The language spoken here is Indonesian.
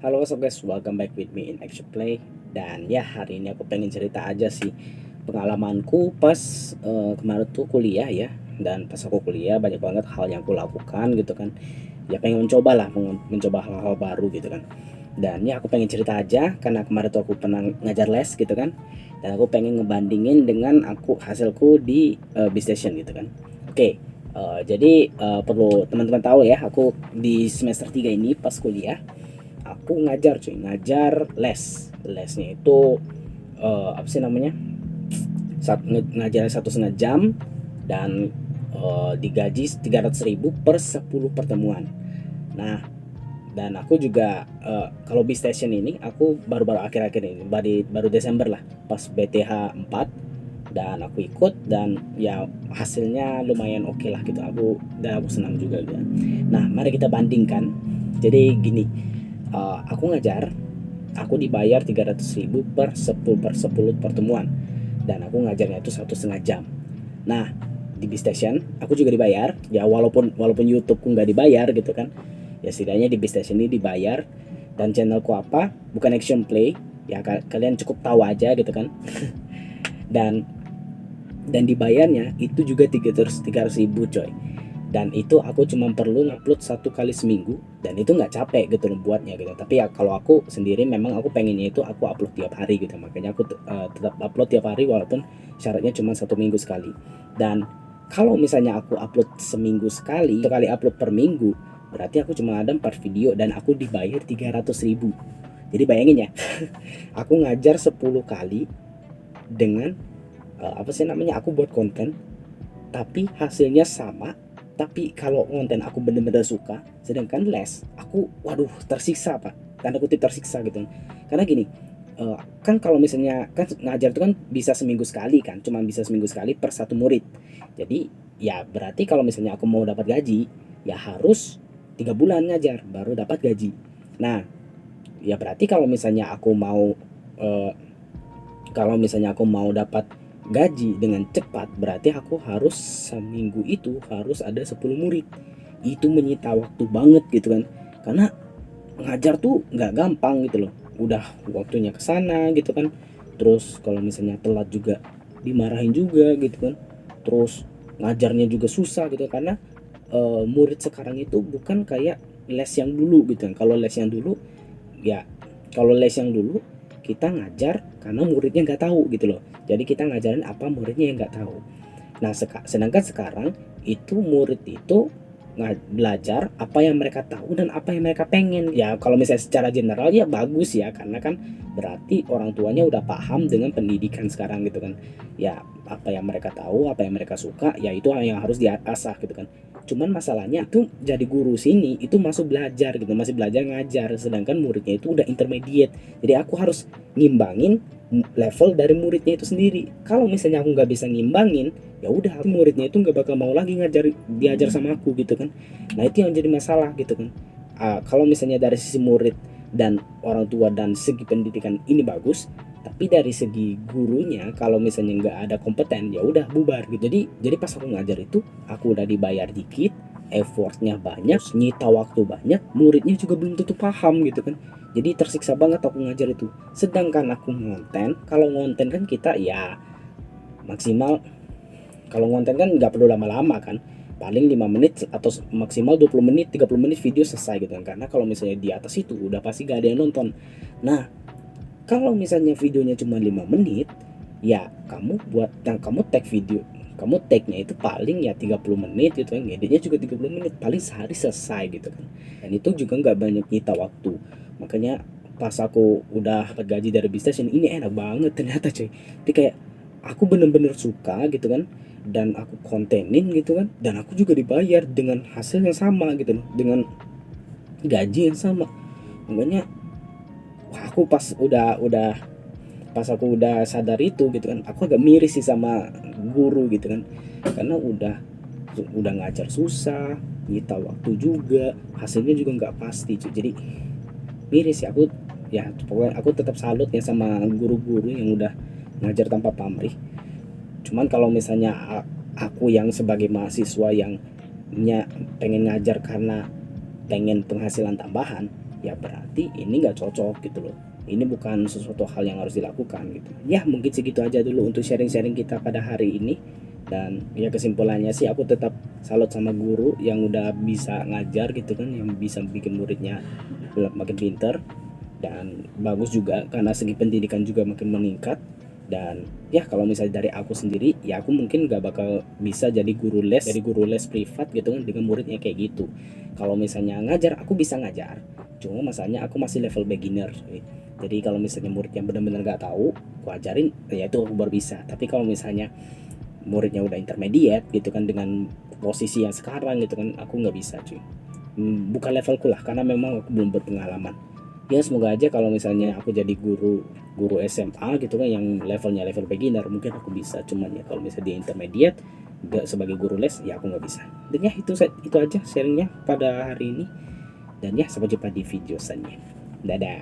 Halo what's up guys, welcome back with me in Action Play. Dan ya hari ini aku pengen cerita aja sih pengalamanku pas kemarin tuh kuliah ya. Dan pas aku kuliah banyak banget hal yang aku lakukan gitu kan. Ya pengen mencoba lah, mencoba hal-hal baru gitu kan. Dan ya aku pengen cerita aja karena kemarin tuh aku pernah ngajar les gitu kan. Dan aku pengen ngebandingin dengan hasilku di B-Station gitu kan. Oke, jadi perlu teman-teman tahu ya, aku di semester 3 ini pas kuliah aku ngajar cuy, ngajar lesnya itu apa sih namanya, ngajar 1,5 jam dan digaji 300.000 per 10 pertemuan. Nah, dan aku juga kalau B-Station ini aku baru-baru akhir-akhir ini, baru Desember lah pas BTH 4, dan aku ikut dan ya hasilnya lumayan oke lah gitu. Aku senang juga gitu. Nah, mari kita bandingkan. Jadi gini, aku ngajar, aku dibayar 300.000 per 10 pertemuan, dan aku ngajarnya itu 1,5 jam. Nah, di B-Station aku juga dibayar ya, walaupun YouTubeku nggak dibayar gitu kan, ya setidaknya di B-Station ini dibayar. Dan channelku apa, bukan Action Play ya, kalian cukup tahu aja gitu kan. dan dibayarnya itu juga 300.000 coy. Dan itu aku cuma perlu ngupload 1 kali seminggu, dan itu nggak capek gitu loh buatnya gitu. Tapi ya kalau aku sendiri memang aku pengennya itu aku upload tiap hari gitu, makanya aku tetap upload tiap hari walaupun syaratnya cuma 1 minggu sekali. Dan kalau misalnya aku upload seminggu sekali upload per minggu, berarti aku cuma ada 4 video dan aku dibayar 300.000. Jadi bayangin ya, aku ngajar 10 kali dengan apa sih namanya, aku buat konten tapi hasilnya sama. Tapi kalau konten aku bener-bener suka, sedangkan les aku waduh tersiksa pak, tanda kutip tersiksa gitu. Karena gini, kan kalau misalnya kan ngajar itu kan bisa seminggu sekali kan, cuma bisa seminggu sekali per satu murid. Jadi ya berarti kalau misalnya aku mau dapat gaji, ya harus 3 bulan ngajar baru dapat gaji. Nah ya berarti eh, kalau misalnya aku mau dapat gaji dengan cepat, berarti aku harus seminggu itu harus ada 10 murid. Itu menyita waktu banget gitu kan, karena ngajar tuh nggak gampang gitu loh. Udah waktunya ke sana gitu kan, terus kalau misalnya telat juga dimarahin juga gitu kan. Terus ngajarnya juga susah gitu, karena murid sekarang itu bukan kayak les yang dulu gitu kan. Ya kalau les yang dulu kita ngajar karena muridnya nggak tahu gitu loh, jadi kita ngajarin apa muridnya yang nggak tahu. Nah sedangkan sekarang itu murid itu belajar apa yang mereka tahu dan apa yang mereka pengen. Ya kalau misalnya secara general ya bagus ya, karena kan berarti orang tuanya udah paham dengan pendidikan sekarang gitu kan. Ya apa yang mereka tahu, apa yang mereka suka, ya itu yang harus diasah gitu kan. Cuman masalahnya itu jadi guru sini itu masih belajar ngajar, sedangkan muridnya itu udah intermediate. Jadi aku harus ngimbangin level dari muridnya itu sendiri. Kalau misalnya aku nggak bisa ngimbangin, ya udah muridnya itu nggak bakal mau lagi diajar sama aku gitu kan. Nah itu yang jadi masalah gitu kan. Kalau misalnya dari sisi murid dan orang tua dan segi pendidikan ini bagus, tapi dari segi gurunya kalau misalnya nggak ada kompeten, ya udah bubar gitu. Jadi pas aku ngajar itu aku udah dibayar dikit, effortnya banyak, nyita waktu banyak, muridnya juga belum tentu paham gitu kan. Jadi tersiksa banget aku ngajar itu. Sedangkan aku ngonten, kalau ngonten kan kita ya maksimal, kalau ngonten kan nggak perlu lama-lama kan, paling 5 menit atau maksimal 20 menit 30 menit video selesai gitu kan. Karena kalau misalnya di atas itu udah pasti gak ada yang nonton. Nah kalau misalnya videonya cuma 5 menit, ya kamu tag video, kamu tagnya itu paling ya 30 menit gitu kan, ngeditnya juga 30 menit, paling sehari selesai gitu kan. Dan itu juga nggak banyak nyita waktu. Makanya pas aku udah dapat gaji dari bisnis ini enak banget ternyata cuy. Jadi kayak aku bener-bener suka gitu kan, dan aku kontenin gitu kan, dan aku juga dibayar dengan hasil yang sama gitu, dengan gaji yang sama. Makanya aku pas aku udah sadar itu gitu kan, aku agak miris sih sama guru gitu kan, karena udah ngajar susah, nyita waktu juga, hasilnya juga nggak pasti cuy. Jadi miris sih aku. Ya pokoknya aku tetap salut ya sama guru-guru yang udah ngajar tanpa pamrih. Cuman kalau misalnya aku yang sebagai mahasiswa yang pengen ngajar karena pengen penghasilan tambahan, ya berarti ini nggak cocok gitu loh. Ini bukan sesuatu hal yang harus dilakukan gitu. Ya mungkin segitu aja dulu untuk sharing-sharing kita pada hari ini. Dan ya kesimpulannya sih aku tetap salut sama guru yang udah bisa ngajar gitu kan, yang bisa bikin muridnya makin pinter. Dan bagus juga karena segi pendidikan juga makin meningkat. Dan ya kalau misalnya dari aku sendiri, ya aku mungkin gak bakal bisa jadi guru les privat gitu kan dengan muridnya kayak gitu. Kalau misalnya ngajar, aku bisa ngajar, cuma masalahnya aku masih level beginner. Jadi kalau misalnya murid yang benar-benar gak tahu aku ajarin, ya itu aku baru bisa. Tapi kalau misalnya muridnya udah intermediate gitu kan dengan posisi yang sekarang gitu kan, aku nggak bisa cuy. Bukan levelku lah karena memang aku belum berpengalaman. Ya semoga aja kalau misalnya aku jadi guru SMA gitu kan yang level beginner, mungkin aku bisa. Cuman ya kalau misalnya di intermediate gak sebagai guru les, ya aku nggak bisa. Dan ya itu aja sharingnya pada hari ini. Dan ya sampai jumpa di video selanjutnya. Dadah.